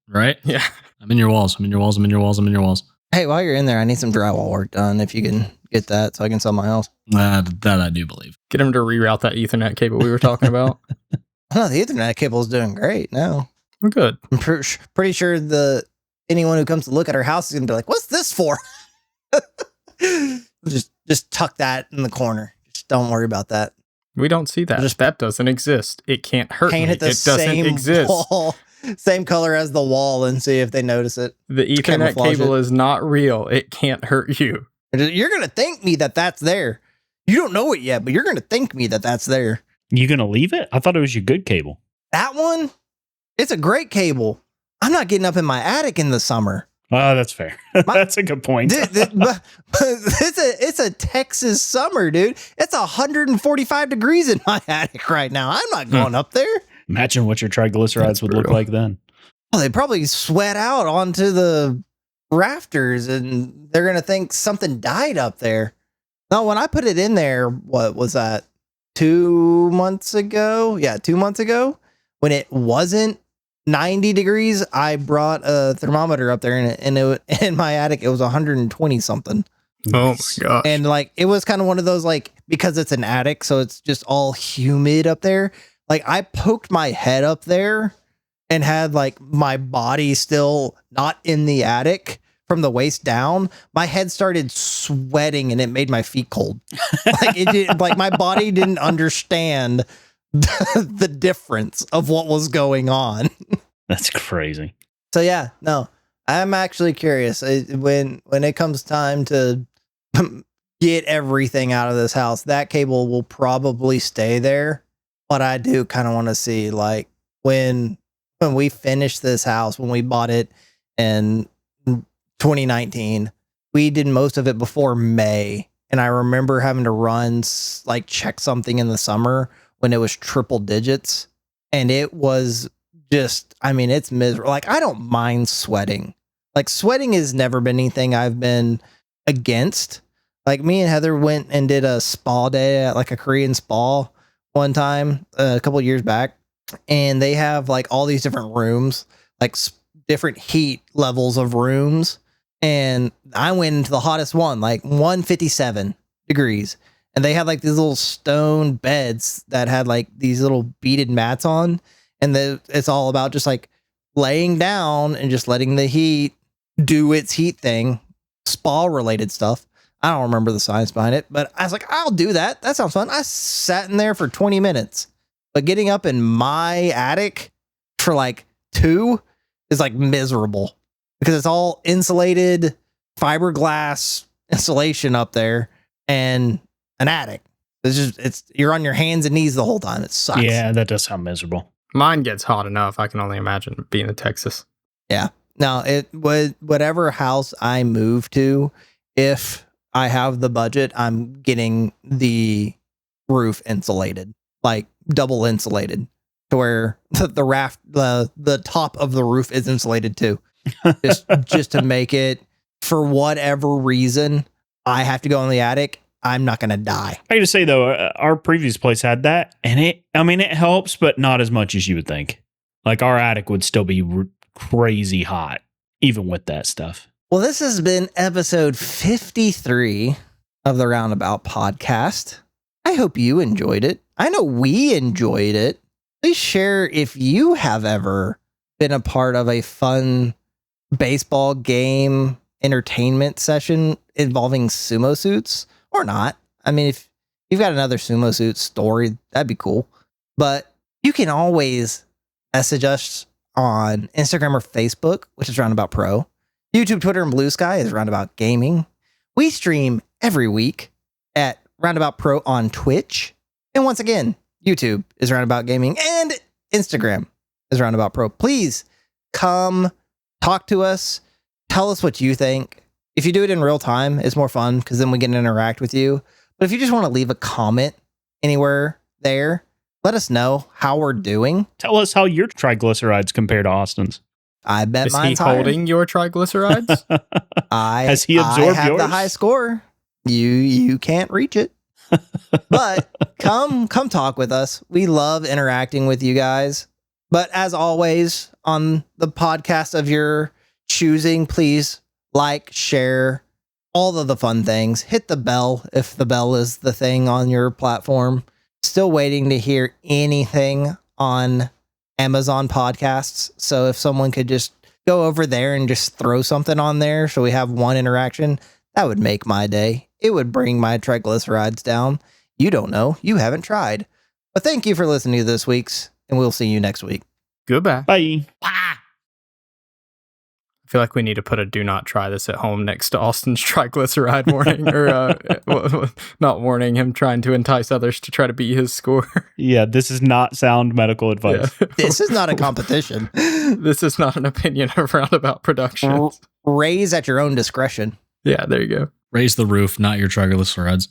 Right? Yeah. I'm in your walls. I'm in your walls. I'm in your walls. I'm in your walls. Hey, while you're in there, I need some drywall work done. If you can get that so I can sell my house. That I do believe. Get him to reroute that Ethernet cable we were talking about. Oh, the Ethernet cable is doing great now. We're good. I'm pretty sure anyone who comes to look at our house is going to be like, what's this for? just tuck that in the corner. Just don't worry about that. We don't see that. Just- that doesn't exist. It can't hurt Paint me. it the It doesn't same exist. wall, same color as the wall and see if they notice it. The Ethernet Camouflage cable is not real. It can't hurt you. You're going to thank me that that's there. You don't know it yet, but you're going to thank me that that's there. You gonna leave it? I thought it was your good cable. That one, it's a great cable. I'm not getting up in my attic in the summer. Oh, that's fair. That's a good point. But it's a Texas summer, dude. It's 145 degrees in my attic right now. I'm not going up there. Imagine what your triglycerides That's would look brutal. like then. Well, they probably sweat out onto the rafters and they're going to think something died up there. No, when I put it in there, what was that? 2 months ago? Yeah, 2 months ago when it wasn't 90 degrees, I brought a thermometer up there and in my attic, it was 120 something. Oh my gosh. And like, it was kind of one of those, like, because it's an attic, so it's just all humid up there. Like, I poked my head up there and had like my body still not in the attic from the waist down. My head started sweating and it made my feet cold. Like, it did, like my body didn't understand the difference of what was going on. That's crazy. So yeah, no, I'm actually curious when it comes time to get everything out of this house. That cable will probably stay there, but I do kind of want to see, like, when we finish this house, when we bought it in 2019, we did most of it before May, and I remember having to run like check something in the summer when it was triple digits, and it was just, I mean, it's miserable. Like, I don't mind sweating. Like, sweating has never been anything I've been against. Like, me and Heather went and did a spa day at like a Korean spa one time a couple of years back, and they have like all these different rooms, like different heat levels of rooms. And I went into the hottest one, like 157 degrees. And they had like these little stone beds that had like these little beaded mats on. And it's all about just like laying down and just letting the heat do its heat thing, spa related stuff. I don't remember the science behind it, but I was like, I'll do that. That sounds fun. I sat in there for 20 minutes, but getting up in my attic for like 2 is like miserable because it's all insulated fiberglass insulation up there and an attic. You're on your hands and knees the whole time. It sucks. Yeah, that does sound miserable. Mine gets hot enough. I can only imagine being in Texas. Yeah. Now, it would whatever house I move to, if I have the budget, I'm getting the roof insulated, like double insulated, to where the top of the roof is insulated too, just to make it, for whatever reason, I have to go in the attic. I'm not going to die. I got to say though, our previous place had that, and it helps, but not as much as you would think. Like our attic would still be crazy hot, even with that stuff. Well, this has been episode 53 of the Roundabout Podcast. I hope you enjoyed it. I know we enjoyed it. Please share if you have ever been a part of a fun baseball game entertainment session involving sumo suits or not. I mean, if you've got another sumo suit story, that'd be cool. But you can always message us on Instagram or Facebook, which is Roundabout Pro. YouTube, Twitter, and Blue Sky is Roundabout Gaming. We stream every week at Roundabout Pro on Twitch. And once again, YouTube is Roundabout Gaming and Instagram is Roundabout Pro. Please come talk to us. Tell us what you think. If you do it in real time, it's more fun because then we get to interact with you. But if you just want to leave a comment anywhere there, let us know how we're doing. Tell us how your triglycerides compare to Austin's. I bet mine's Is he holding your triglycerides? Has he absorbed I have yours? the high score. You can't reach it. But come talk with us. We love interacting with you guys. But as always, on the podcast of your choosing, please like, share, all of the fun things. Hit the bell if the bell is the thing on your platform. Still waiting to hear anything on Amazon podcasts. So if someone could just go over there and just throw something on there so we have one interaction, that would make my day. It would bring my triglycerides down. You don't know. You haven't tried. But thank you for listening to this week's, and we'll see you next week. Goodbye. Bye. I feel like we need to put a do not try this at home next to Austin's triglyceride warning, or not warning him, trying to entice others to try to beat his score. Yeah, this is not sound medical advice. Yeah. This is not a competition. This is not an opinion of Roundabout Productions. Raise at your own discretion. Yeah, there you go. Raise the roof, not your triglycerides.